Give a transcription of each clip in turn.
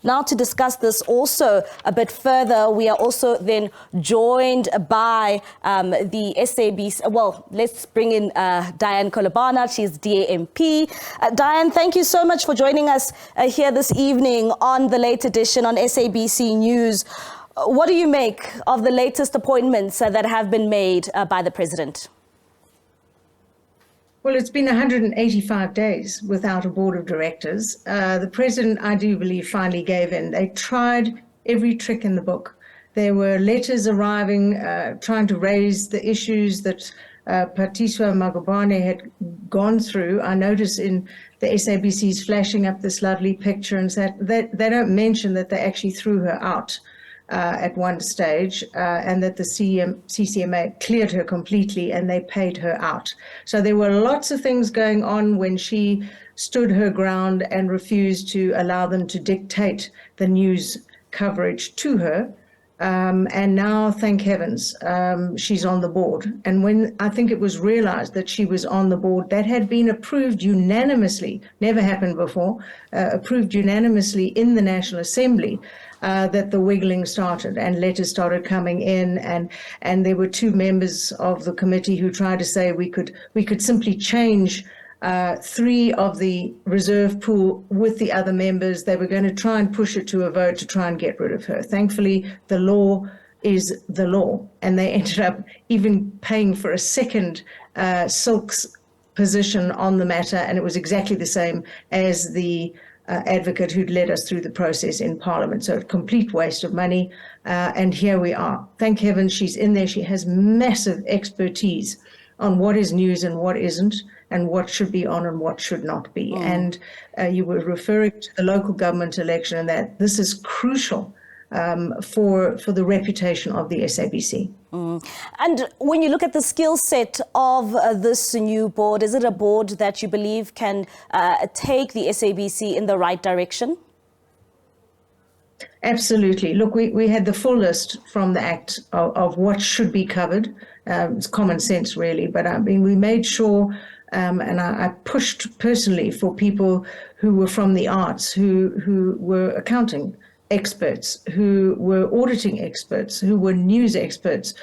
Now, to discuss this also a bit further, we are also then joined by the SABC. Well, let's bring in Dianne Kohler Barnard. She's DAMP. Dianne, thank you so much for joining us here this evening on the late edition on SABC News. What do you make of the latest appointments that have been made by the president? Well, it's been 185 days without a board of directors. The president, I do believe, finally gave in. They tried every trick in the book. There were letters arriving, trying to raise the issues that Khathutshelo Ramukumba had gone through. I notice in the SABC's flashing up this lovely picture, and that they don't mention that they actually threw her out at one stage, and that the CCMA cleared her completely and they paid her out. So there were lots of things going on when she stood her ground and refused to allow them to dictate the news coverage to her. And now, thank heavens, she's on the board. And when I think it was realized that she was on the board, that had been approved unanimously, never happened before, approved unanimously in the National Assembly, that the wiggling started and letters started coming in, and there were two members of the committee who tried to say we could simply change 3 of the reserve pool with the other members. They were going to try and push it to a vote to try and get rid of her. Thankfully, the law is the law, and they ended up even paying for a second Silk's position on the matter, and it was exactly the same as the advocate who'd led us through the process in Parliament. So a complete waste of money, and here we are. Thank heaven she's in there. She has massive expertise on what is news and what isn't, and what should be on and what should not be. And you were referring to the local government election, and that this is crucial for the reputation of the SABC. And when you look at the skill set of this new board, is it a board that you believe can take the SABC in the right direction? Absolutely. Look, we had the full list from the Act of what should be covered. It's common sense, really. But I mean, we made sure, and I pushed personally for people who were from the arts, who were accounting experts, who were auditing experts, who were news experts.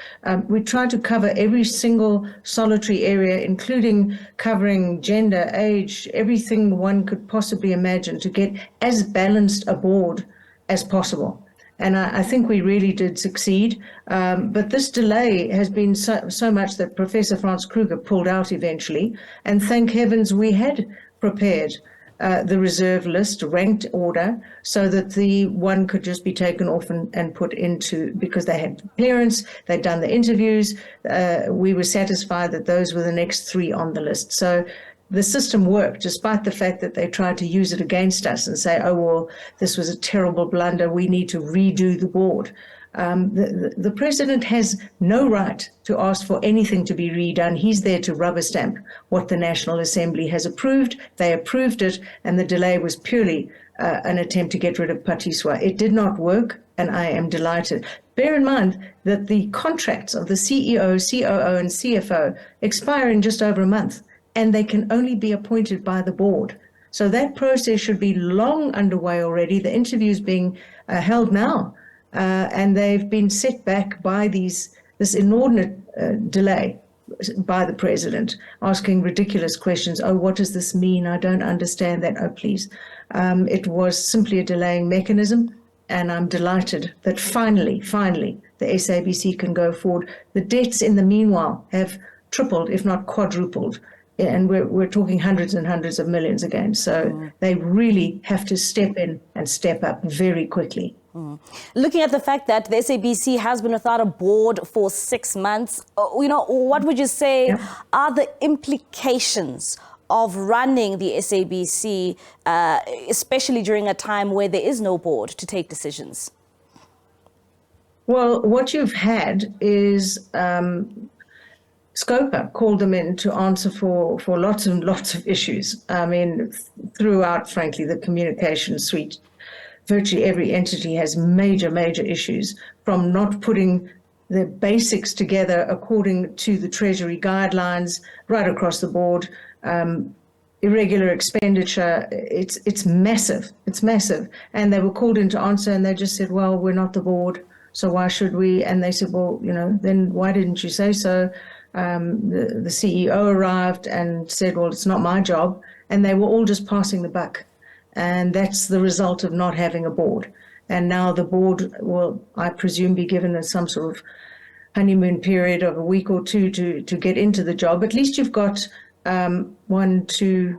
We tried to cover every single solitary area, including covering gender, age, everything one could possibly imagine, to get as balanced a board as possible. And I think we really did succeed. But this delay has been so much that Professor Franz Kruger pulled out eventually. And thank heavens we had prepared the reserve list, ranked order, so that the one could just be taken off and put into, because they had clearance, they'd done the interviews. We were satisfied that those were the next 3 on the list. So the system worked, despite the fact that they tried to use it against us and say, oh, well, this was a terrible blunder, we need to redo the board. The president has no right to ask for anything to be redone. He's there to rubber stamp what the National Assembly has approved. They approved it, and the delay was purely an attempt to get rid of Khathutshelo. It did not work, and I am delighted. Bear in mind that the contracts of the CEO, COO, and CFO expire in just over a month, and they can only be appointed by the board. So that process should be long underway already. The interview's being held now, and they've been set back by this inordinate delay by the president, asking ridiculous questions. Oh, what does this mean? I don't understand that. Oh, please. It was simply a delaying mechanism, and I'm delighted that finally, the SABC can go forward. The debts in the meanwhile have tripled, if not quadrupled, and we're talking hundreds and hundreds of millions again. So they really have to step in and step up very quickly. Looking at the fact that the SABC has been without a board for 6 months, what would you say are the implications of running the SABC, especially during a time where there is no board to take decisions? Well, what you've had is Scopa called them in to answer for lots and lots of issues. I mean, throughout, frankly, the communication suite, virtually every entity has major issues, from not putting the basics together according to the Treasury guidelines right across the board. irregular expenditure. It's massive. It's massive. And they were called in to answer, and they just said, well, we're not the board, so why should we? And they said, well, then why didn't you say so? The CEO arrived and said, well, it's not my job. And they were all just passing the buck. And that's the result of not having a board. And now the board will, I presume, be given some sort of honeymoon period of a week or two to get into the job. At least you've got two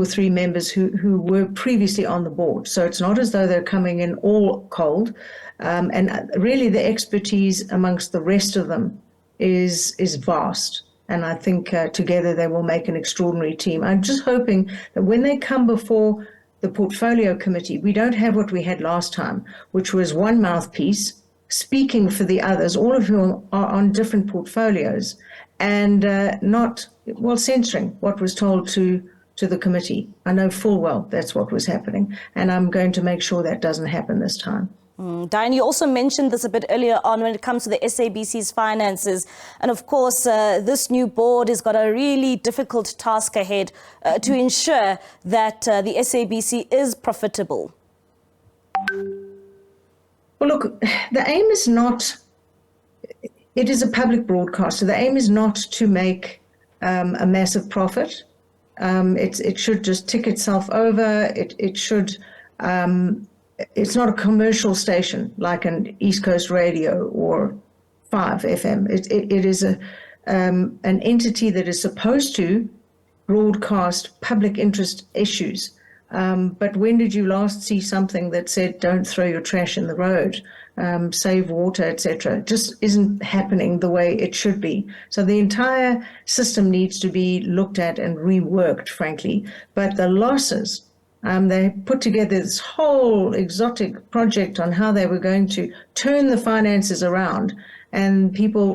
or three members who were previously on the board. So it's not as though they're coming in all cold. And really the expertise amongst the rest of them is vast. And I think together they will make an extraordinary team. I'm just hoping that when they come before the portfolio committee, we don't have what we had last time, which was one mouthpiece speaking for the others, all of whom are on different portfolios, and not, well, censoring what was told to the committee. I know full well that's what was happening, and I'm going to make sure that doesn't happen this time. Dianne, you also mentioned this a bit earlier on when it comes to the SABC's finances. And of course, this new board has got a really difficult task ahead to ensure that the SABC is profitable. Well, look, the aim is not, it is a public broadcaster. The aim is not to make a massive profit. It should just tick itself over. It should... it's not a commercial station like an East Coast Radio or 5 FM. It is an entity that is supposed to broadcast public interest issues. But when did you last see something that said, don't throw your trash in the road, save water, etc.? It just isn't happening the way it should be. So the entire system needs to be looked at and reworked, frankly. But the losses... they put together this whole exotic project on how they were going to turn the finances around. And people,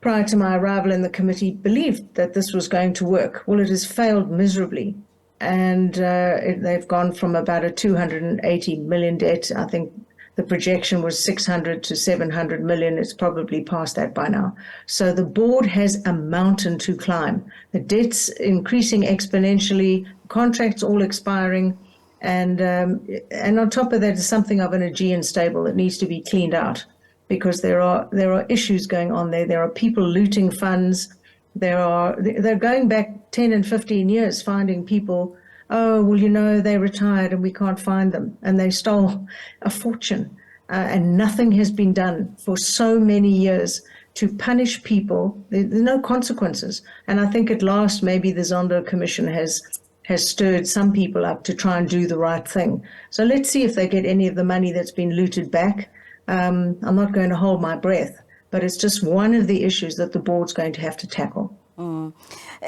prior to my arrival in the committee, believed that this was going to work. Well, it has failed miserably. And they've gone from about a 280 million debt. I think the projection was 600 to 700 million. It's probably past that by now. So the board has a mountain to climb. The debt's increasing exponentially, contracts all expiring, and on top of that is something of an Aegean stable that needs to be cleaned out, because there are issues going on there. There are people looting funds. They're going back 10 and 15 years, finding people. Oh, well, they retired and we can't find them. And they stole a fortune. And nothing has been done for so many years to punish people. There's no consequences. And I think at last maybe the Zondo Commission has stirred some people up to try and do the right thing. So let's see if they get any of the money that's been looted back. I'm not going to hold my breath, but it's just one of the issues that the board's going to have to tackle.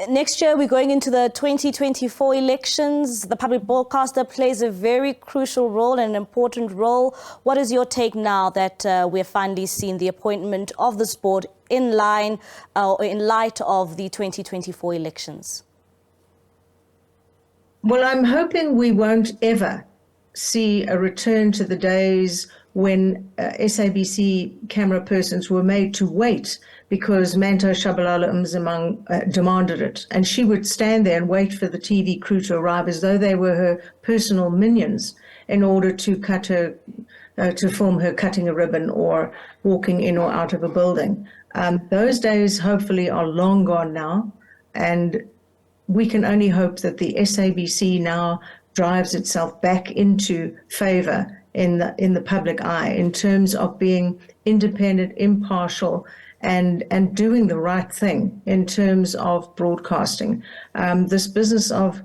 Next year, we're going into the 2024 elections. The public broadcaster plays a very crucial role and an important role. What is your take now that we're finally seeing the appointment of this board in light of the 2024 elections? Well, I'm hoping we won't ever see a return to the days when SABC camera persons were made to wait because Manto Shabalala Mzimang demanded it. And she would stand there and wait for the TV crew to arrive as though they were her personal minions in order to cut her, to film her cutting a ribbon or walking in or out of a building. Those days hopefully are long gone now. And we can only hope that the SABC now drives itself back into favor in the public eye in terms of being independent, impartial, and doing the right thing in terms of broadcasting. This business of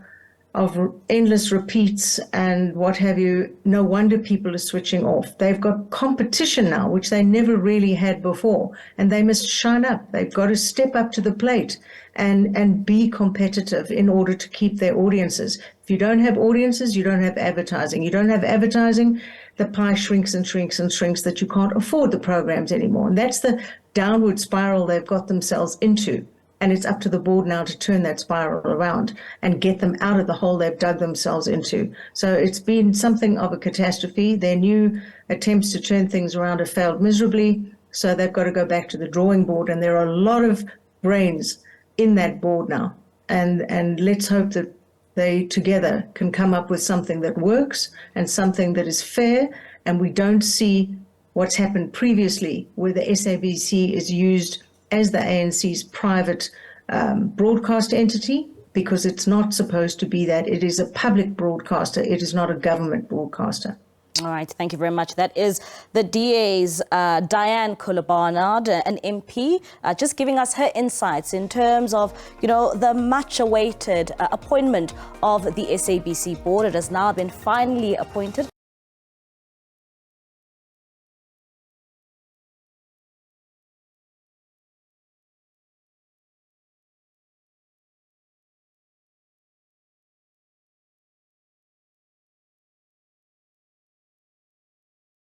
endless repeats and what have you, no wonder people are switching off. They've got competition now, which they never really had before, and they must shine up. They've got to step up to the plate and be competitive in order to keep their audiences. If you don't have audiences, you don't have advertising. You don't have advertising, the pie shrinks and shrinks and shrinks that you can't afford the programs anymore. And that's the downward spiral they've got themselves into. And it's up to the board now to turn that spiral around and get them out of the hole they've dug themselves into. So it's been something of a catastrophe. Their new attempts to turn things around have failed miserably. So they've got to go back to the drawing board. And there are a lot of brains in that board now. and let's hope that they together can come up with something that works and something that is fair, and we don't see what's happened previously, where the SABC is used as the ANC's private broadcast entity, because it's not supposed to be that. It is a public broadcaster. It is not a government broadcaster. All right, thank you very much. That is the DA's Dianne Kohler Barnard, an MP, just giving us her insights in terms of, the much-awaited appointment of the SABC board. It has now been finally appointed.